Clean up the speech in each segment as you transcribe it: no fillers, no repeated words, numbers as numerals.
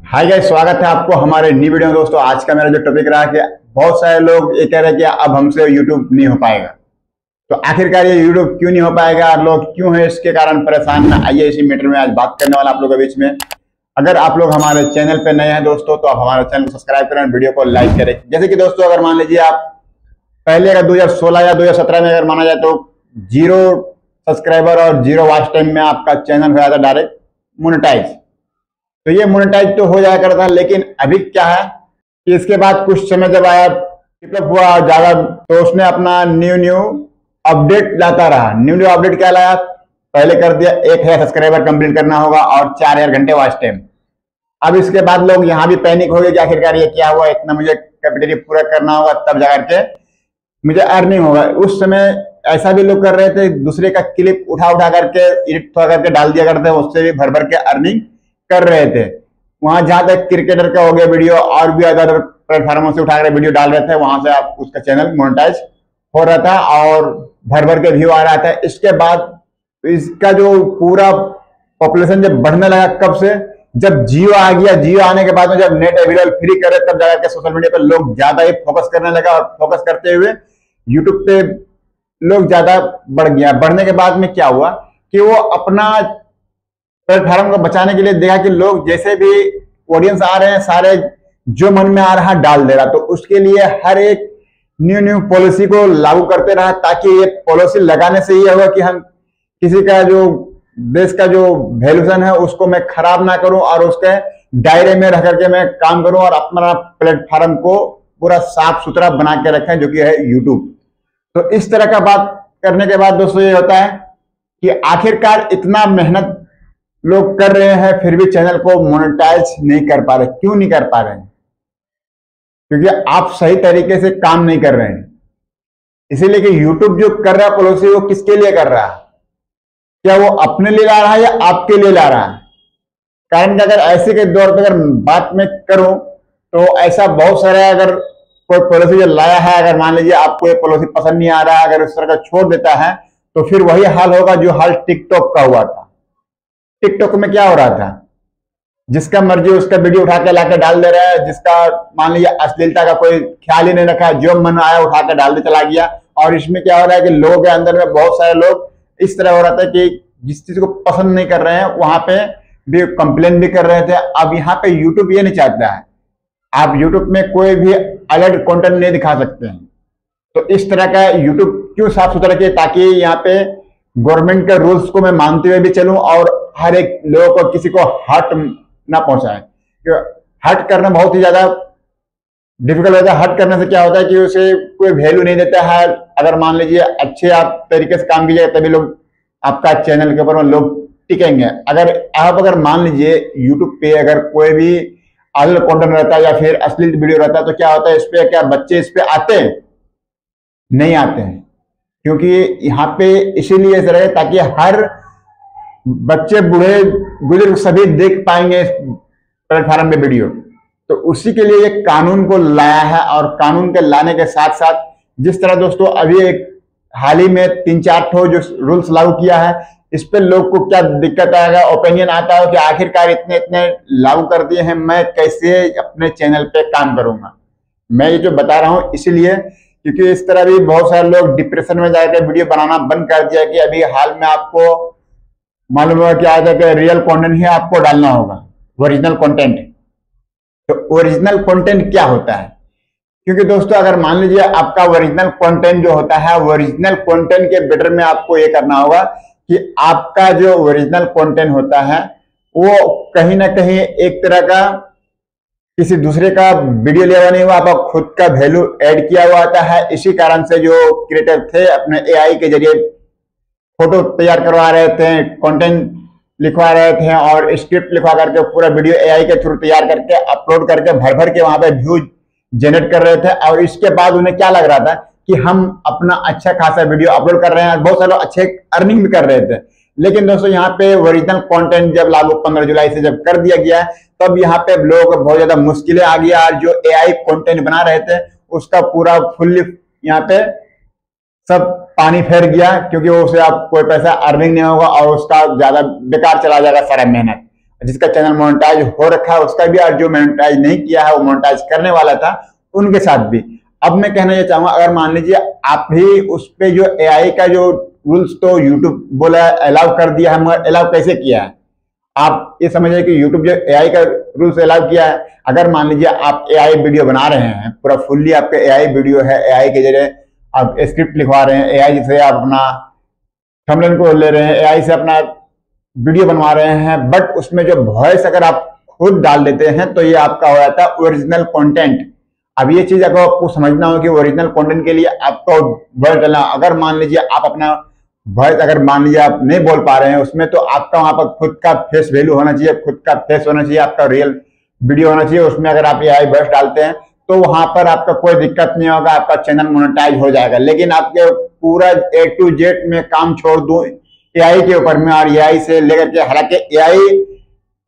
Hi guys, स्वागत है आपको हमारे न्यू वीडियो में। दोस्तों, आज का मेरा जो टॉपिक रहा कि बहुत सारे लोग ये कह रहे हैं कि अब हमसे यूट्यूब नहीं हो पाएगा। तो आखिरकार ये यूट्यूब क्यों नहीं हो पाएगा और लोग क्यों है इसके कारण परेशान है, आइए इसी मैटर में आज बात करने वाला आप लोगों के बीच में। अगर आप लोग हमारे चैनल पे नए हैं दोस्तों, तो आप हमारे चैनल को सब्सक्राइब करें, वीडियो को लाइक करें। जैसे कि दोस्तों, अगर मान लीजिए आप पहले अगर 2016 या 2017 में अगर माना जाए तो 0 सब्सक्राइबर और 0 वॉच टाइम में आपका चैनल हो जाता डायरेक्ट मोनेटाइज। तो ये मोनेटाइज तो हो जाया करता, लेकिन अभी क्या है कि इसके बाद कुछ समय जब आया डेवलप हुआ ज्यादा, तो उसने अपना न्यू अपडेट लाता रहा। न्यू अपडेट क्या लाया? पहले कर दिया 1000 सब्सक्राइबर कंप्लीट करना होगा और 4000 घंटे वॉच टाइम। अब इसके बाद लोग यहाँ भी पैनिक हो गए कि आखिरकार ये क्या हुआ, इतना मुझे कैपेसिटी पूरा करना होगा तब जाकर के मुझे अर्निंग होगा। उस समय ऐसा भी लोग कर रहे थे, दूसरे का क्लिप उठा करके एडिट करके डाल दिया करते, उससे भी भर के अर्निंग कर रहे थे। वहां जहां तक क्रिकेटर का हो गया वीडियो, और भी अदर प्लेटफॉर्मों से उठाकर वीडियो डाल रहे थे, वहां से आप उसका चैनल मोनेटाइज हो रहा था और भर के व्यू आ रहा था। इसके बाद इसका जो पूरा पॉपुलेशन जब बढ़ने लगा, कब से? जब जियो आ गया। जियो आने के बाद में जब नेट अवेलेबल फ्री करे, तब जाकर के सोशल मीडिया पर लोग ज्यादा ही फोकस करने लगा, और फोकस करते हुए यूट्यूब पे लोग ज्यादा बढ़ गया। बढ़ने के बाद में क्या हुआ कि वो अपना प्लेटफॉर्म को बचाने के लिए देखा कि लोग जैसे भी ऑडियंस आ रहे हैं, सारे जो मन में आ रहा डाल दे रहा, तो उसके लिए हर एक न्यू पॉलिसी को लागू करते रहा, ताकि ये पॉलिसी लगाने से ये होगा कि हम किसी का जो देश का जो वैल्यूशन है उसको मैं खराब ना करूं, और उसके दायरे में रह करके मैं काम करूं और अपना प्लेटफॉर्म को पूरा साफ सुथरा बना के रखें, जो कि है यूट्यूब। तो इस तरह का बात करने के बाद दोस्तों ये होता है कि आखिरकार इतना मेहनत लोग कर रहे हैं, फिर भी चैनल को मोनेटाइज नहीं कर पा रहे। क्यों नहीं कर पा रहे हैं? क्योंकि आप सही तरीके से काम नहीं कर रहे हैं। इसीलिए कि यूट्यूब जो कर रहा है पॉलिसी, वो किसके लिए कर रहा है? क्या वो अपने लिए ला रहा है या आपके लिए ला रहा है? कारण कि अगर ऐसे के दौर पर अगर बात में करूं, तो ऐसा बहुत सारा अगर कोई पॉलिसी जो लाया है, अगर मान लीजिए आपको ये पॉलिसी पसंद नहीं आ रहा है, अगर उस तरह का छोड़ देता है, तो फिर वही हाल होगा जो हाल टिकटॉक का हुआ था। टिकटॉक में क्या हो रहा था? जिसका मर्जी उसका वीडियो उठा के लाके डाल दे रहा है, जिसका मान लीजिए अश्लीलता का कोई ख्याल ही नहीं रखा, जो मन आया उठा के डाल दे चला गया। और इसमें क्या हो रहा है कि लोगों के अंदर में बहुत सारे लोग इस तरह हो रहा था कि जिस चीज को पसंद नहीं कर रहे हैं, वहां पे भी कंप्लेन भी कर रहे थे। अब यहाँ पे यूट्यूब ये नहीं चाहता है, आप यूट्यूब में कोई भी अलर्ट कंटेंट नहीं दिखा सकते हैं। तो इस तरह का यूट्यूब क्यों साफ सुथरा किया? ताकि यहाँ पे गवर्नमेंट के रूल्स को मैं मानते हुए भी चलूं और हर एक लोगों को, किसी को हर्ट ना पहुंचाए। हर्ट करना बहुत ही ज्यादा डिफिकल्ट होता है। हर्ट करने से क्या होता है कि उसे कोई वैल्यू नहीं देता है। अगर मान लीजिए अच्छे आप तरीके से काम कीजिएगा, तभी लोग आपका चैनल के ऊपर में लोग टिकेंगे। अगर मान लीजिए यूट्यूब पे अगर कोई भी अश्लील कंटेंट रहता है या फिर अश्लील वीडियो रहता है, तो क्या होता है, इस पे क्या बच्चे इस पे आते हैं? नहीं आते हैं। क्योंकि यहाँ पे इसीलिए ऐसा रहे ताकि हर बच्चे बूढ़े बुजुर्ग सभी देख पाएंगे इस प्लेटफॉर्म पे वीडियो। तो उसी के लिए एक कानून को लाया है, और कानून के लाने के साथ साथ जिस तरह दोस्तों अभी एक हाल ही में 3-4 ठो जो रूल्स लागू किया है, इस पे लोग को क्या दिक्कत आएगा, ओपिनियन आता है कि आखिरकार इतने लागू कर दिए हैं, मैं कैसे अपने चैनल पे काम करूंगा। मैं ये जो बता रहा हूं इसीलिए क्योंकि इस तरह भी बहुत सारे लोग डिप्रेशन में जाकर वीडियो बनाना बंद कर दिया कि अभी हाल में आपको मालूम होगा क्या है कि रियल कंटेंट ही आपको डालना होगा, ओरिजिनल कंटेंट। तो ओरिजिनल कंटेंट क्या होता है? क्योंकि दोस्तों अगर मान लीजिए आपका ओरिजिनल कंटेंट जो होता है, ओरिजिनल कंटेंट के बेटर में आपको ये करना होगा कि आपका जो ओरिजिनल कंटेंट होता है वो कहीं ना कहीं एक तरह का किसी दूसरे का वीडियो लिया हुआ नहीं हुआ, आपका खुद का वैल्यू ऐड किया हुआ आता है। इसी कारण से जो क्रिएटर थे अपने एआई के जरिए फोटो तैयार करवा रहे थे, कंटेंट लिखवा रहे थे और स्क्रिप्ट लिखवा करके पूरा वीडियो एआई के थ्रू तैयार करके अपलोड करके भर के वहां पे व्यूज जनरेट कर रहे थे। और इसके बाद उन्हें क्या लग रहा था कि हम अपना अच्छा खासा वीडियो अपलोड कर रहे हैं, बहुत सारे लोग अच्छे अर्निंग भी कर रहे थे। लेकिन दोस्तों यहाँ पे ओरिजिनल कंटेंट जब लागू 15 जुलाई से जब कर दिया गया, तब यहाँ पे लोगों को बहुत ज्यादा मुश्किलें आ गई, और जो एआई कंटेंट बना रहे थे उसका पूरा फुल्ली यहाँ पे सब पानी फेर गया, क्योंकि उससे आप कोई पैसा अर्निंग नहीं होगा और उसका ज्यादा बेकार चला जाएगा सारा मेहनत। जिसका चैनल मोनेटाइज हो रखा है उसका भी, और जो मोनेटाइज नहीं किया है वो मोनेटाइज करने वाला था उनके साथ भी। अब मैं कहना ये चाहूंगा, अगर मान लीजिए आप भी उस पे जो एआई का जो रूल्स तो यूट्यूब बोला अलाउ कर दिया है, मगर अलाउ कैसे किया है? आप ये समझिए कि यूट्यूब जो एआई का रूल्स अलाउ किया है, अगर मान लीजिए आप एआई वीडियो बना रहे हैं, पूरा फुल्ली आपका एआई वीडियो है, एआई के जरिए आप स्क्रिप्ट लिखवा रहे हैं, एआई से आप अपना थंबनेल को ले रहे हैं, एआई से अपना वीडियो बनवा रहे हैं, बट उसमें जो वॉइस अगर आप खुद डाल देते हैं तो ये आपका हो जाता है ओरिजिनल कंटेंट। अब ये चीज अगर आपको समझना हो कि ओरिजिनल कंटेंट के लिए आपको वॉइस डालना, अगर मान लीजिए आप अपना वॉइस अगर मान लीजिए आप नहीं बोल पा रहे हैं उसमें, तो आपका वहां पर खुद का फेस वैल्यू होना चाहिए, खुद का फेस होना चाहिए, आपका रियल वीडियो होना चाहिए। उसमें अगर आप एआई वॉइस डालते हैं तो वहां पर आपका कोई दिक्कत नहीं होगा, आपका चैनल मोनेटाइज हो जाएगा। लेकिन आपके पूरा A to Z में काम छोड़ दूं एआई के ऊपर में, और एआई से लेकर के, हालांकि एआई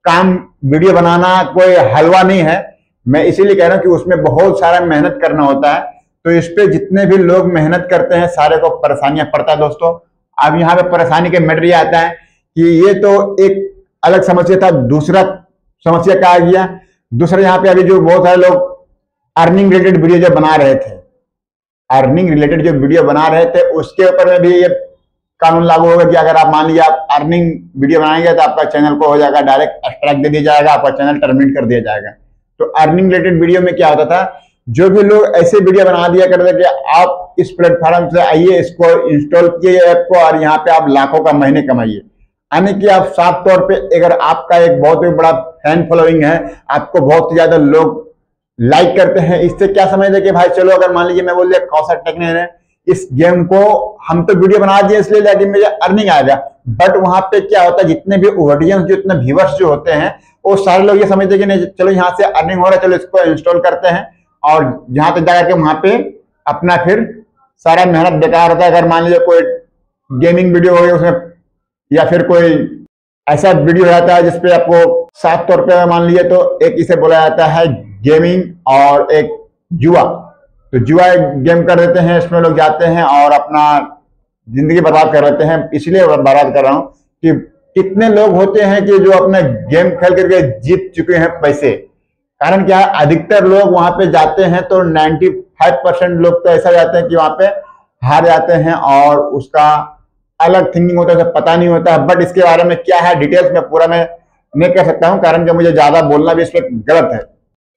काम वीडियो बनाना कोई हलवा नहीं है, मैं इसीलिए कह रहा हूं कि उसमें बहुत सारा मेहनत करना होता है। तो इस पे जितने भी लोग मेहनत करते हैं सारे को परेशानियां पड़ता है दोस्तों। अब यहाँ पे परेशानी के मैटर ये आता है कि ये तो एक अलग समस्या था, दूसरा समस्या क्या आ गया, दूसरा यहाँ पे अभी जो बहुत सारे लोग अर्निंग रिलेटेड वीडियो जो बना रहे थे, अर्निंग रिलेटेड जो वीडियो बना रहे थे उसके ऊपर में भी ये कानून लागू होगा कि अगर आप मान लीजिए आप अर्निंग वीडियो बनाएंगे तो आपका चैनल को हो जाएगा डायरेक्ट स्ट्राइक दे दिया जाएगा, आपका चैनल टर्मिनेट कर दिया जाएगा। तो अर्निंग रिलेटेड वीडियो में क्या होता था, जो भी लोग ऐसे वीडियो बना दिया करते कि आप इस प्लेटफॉर्म से आइए, इसको इंस्टॉल किए ऐप को, और यहाँ पे आप लाखों का महीने कमाइए। यानी कि आप साफ तौर पे अगर आपका एक बहुत ही बड़ा फैन फॉलोइंग है, आपको बहुत ज्यादा लोग लाइक करते हैं, इससे क्या समझते कि भाई चलो अगर मान लीजिए मैं बोल दिया कौशल टेक्निक है इस गेम को हम तो वीडियो बना दिए इसलिए लेकिन मुझे अर्निंग आएगा, बट वहां पे क्या होता है जितने भी ऑडियंस जो इतने व्यूअर्स जो होते हैं वो सारे लोग ये समझते कि नहीं चलो यहाँ से अर्निंग हो रहा है, चलो इसको इंस्टॉल करते हैं, और जहां तक जाकर के वहां पे अपना फिर सारा मेहनत बेकार होता है। अगर मान लीजिए कोई गेमिंग वीडियो हो गई उसमें, या फिर कोई ऐसा वीडियो रहता है जिसपे आपको साफ तौर पे मान लीजिए तो एक इसे बोला जाता है गेमिंग और एक जुआ, तो जुआ गेम कर देते हैं, इसमें लोग जाते हैं और अपना जिंदगी बर्बाद कर लेते हैं। इसलिए बर्बाद कर रहा हूं कि कितने लोग होते हैं कि जो अपना गेम खेल करके जीत चुके हैं पैसे। कारण क्या है, अधिकतर लोग वहां पे जाते हैं तो 95% लोग तो ऐसा जाते हैं कि वहां पे हार जाते हैं और उसका अलग थिंकिंग होता है, पता नहीं होता है। बट इसके बारे में क्या है डिटेल्स में पूरा मैं नहीं कह सकता हूं, कारण कि मुझे ज्यादा बोलना भी इसमें गलत है।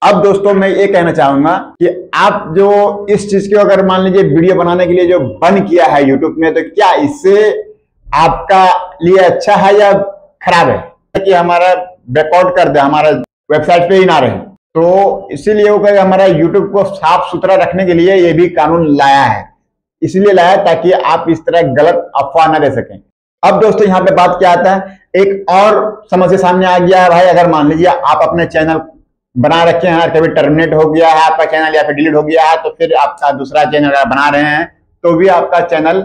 अब दोस्तों मैं ये कहना चाहूंगा कि आप जो इस चीज को अगर मान लीजिए वीडियो बनाने के लिए जो बंद किया है यूट्यूब में, तो क्या इससे आपका लिए अच्छा है या खराब है कि हमारा रिकॉर्ड कर दे, हमारा वेबसाइट पे ही ना रहे। तो इसीलिए वो कहे हमारा यूट्यूब को साफ सुथरा रखने के लिए ये भी कानून लाया है, इसलिए लाया ताकि आप इस तरह गलत अफवाह न दे सकें। अब दोस्तों यहाँ पे बात क्या आता है, एक और समस्या सामने आ गया है भाई, अगर मान लीजिए आप अपने चैनल बना रखे हैं, कभी टर्मिनेट हो गया है आपका चैनल या फिर डिलीट हो गया है, तो फिर आपका दूसरा चैनल अगर बना रहे हैं तो भी आपका चैनल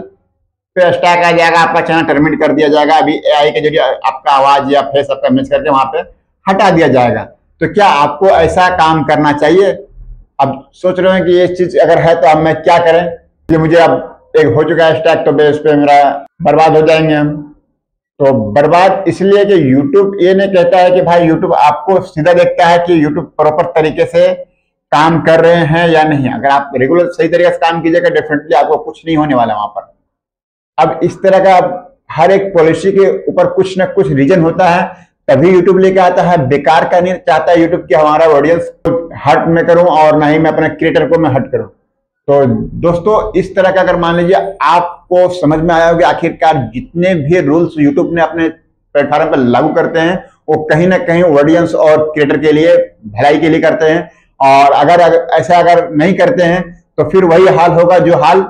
पे स्ट्राइक आ जाएगा, आपका चैनल टर्मिनेट कर दिया जाएगा। अभी एआई के जरिए आपका आवाज या फेस आपका मैच करके वहां पे हटा दिया जाएगा। तो क्या आपको ऐसा काम करना चाहिए? अब सोच रहे हैं कि ये चीज अगर है तो अब मैं क्या करें, कि मुझे अब एक हो चुका है स्ट्राइक, तो बेस पे मेरा बर्बाद हो जाएंगे हम। तो बर्बाद इसलिए कि YouTube ये नहीं कहता है कि भाई YouTube आपको सीधा देखता है कि YouTube प्रॉपर तरीके से काम कर रहे हैं या नहीं। अगर आप रेगुलर सही तरीके से काम कीजिएगा डेफिनेटली आपको कुछ नहीं होने वाला वहां पर। अब इस तरह का हर एक पॉलिसी के ऊपर कुछ ना कुछ रीजन होता है, तभी YouTube लेके आता है। बेकार का नहीं चाहता है YouTube कि हमारा ऑडियंस हर्ट में करूं और ना ही मैं अपने क्रिएटर को मैं हर्ट करूं। तो दोस्तों इस तरह का अगर मान लीजिए आपको समझ में आया हो कि आखिरकार जितने भी रूल्स यूट्यूब ने अपने प्लेटफॉर्म पर लागू करते हैं वो कहीं ना कहीं ऑडियंस और क्रिएटर के लिए भलाई के लिए करते हैं, और अगर ऐसा अगर नहीं करते हैं तो फिर वही हाल होगा जो हाल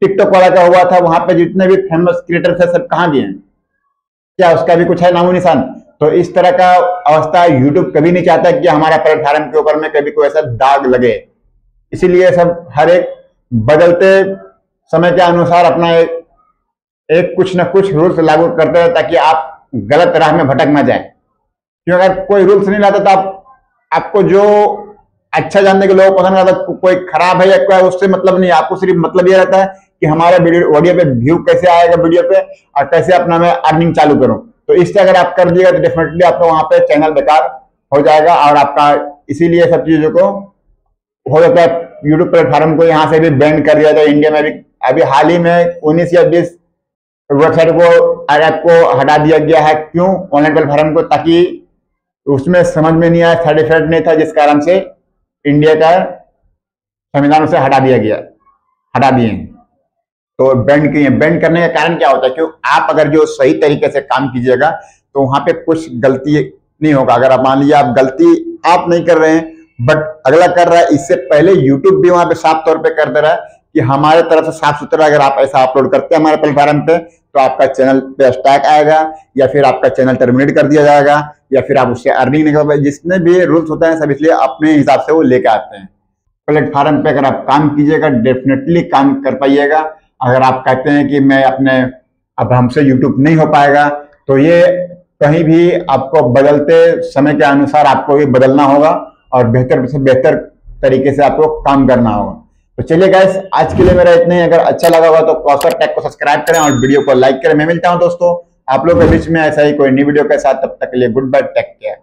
टिकटॉक वाला का हुआ था। वहां पे जितने भी फेमस क्रिएटर थे सब कहाँ गए हैं, क्या उसका भी कुछ है नामो निशान। तो इस तरह का अवस्था यूट्यूब कभी नहीं चाहता कि हमारा प्लेटफॉर्म के ऊपर में कभी कोई ऐसा दाग लगे। इसीलिए सब हर एक बदलते समय के अनुसार अपना एक कुछ ना कुछ रूल्स लागू करते हैं ताकि आप गलत राह में भटक ना जाए। क्योंकि अगर कोई रूल्स नहीं लाता तो आपको जो अच्छा जानने के लोग पसंद आता, कोई खराब है या कोई उससे मतलब नहीं, आपको सिर्फ मतलब ये रहता है कि हमारे वीडियो पे व्यू कैसे आएगा वीडियो पे और कैसे अपना मैं अर्निंग चालू करूं। तो इससे अगर आप कर दिएगा तो डेफिनेटली आपका वहां पे चैनल बेकार हो जाएगा और आपका इसीलिए सब चीजों को हो जाता है। यूट्यूब प्लेटफॉर्म को यहाँ से भी बैन कर दिया था इंडिया में भी। अभी हाल ही में 19 या 20 वेबसाइट को ऐप को हटा दिया गया है। क्यों? ऑनलाइन प्लेटफॉर्म को, ताकि उसमें समझ में नहीं आया, सर्टिफाइड नहीं था, जिस कारण से इंडिया का संविधान उसे हटा दिए। तो बैंड किए। बैंड करने का कारण क्या होता है? क्यों? आप अगर जो सही तरीके से काम कीजिएगा तो वहां पे कुछ गलती नहीं होगा। अगर आप मान लीजिए आप गलती आप नहीं कर रहे हैं बट अगला कर रहा है, इससे पहले यूट्यूब भी वहां पे साफ तौर पे कर दे रहा है कि हमारे तरफ से साफ सुथरा अगर आप ऐसा अपलोड करते हैं हमारे प्लेटफॉर्म पे तो आपका चैनल पे स्ट्राइक आएगा या फिर आपका चैनल टर्मिनेट कर दिया जाएगा या फिर आप उससे अर्निंग नहीं कर पाए। जितने भी रूल्स होते हैं सब इसलिए अपने हिसाब से वो लेके आते हैं। प्लेटफॉर्म पे अगर आप काम कीजिएगा डेफिनेटली काम कर पाइएगा। अगर आप कहते हैं कि मैं अब हमसे यूट्यूब नहीं हो पाएगा, तो ये कहीं भी आपको बदलते समय के अनुसार आपको भी बदलना होगा और बेहतर से बेहतर तरीके से आपको काम करना होगा। तो चलिए गाइस, आज के लिए मेरा इतना ही। अगर अच्छा लगा होगा तो कौशल टेक को सब्सक्राइब करें और वीडियो को लाइक करें। मैं मिलता हूं दोस्तों आप लोगों के बीच में ऐसा ही कोई नई वीडियो के साथ। तब तक के लिए गुड बाय, टेक केयर।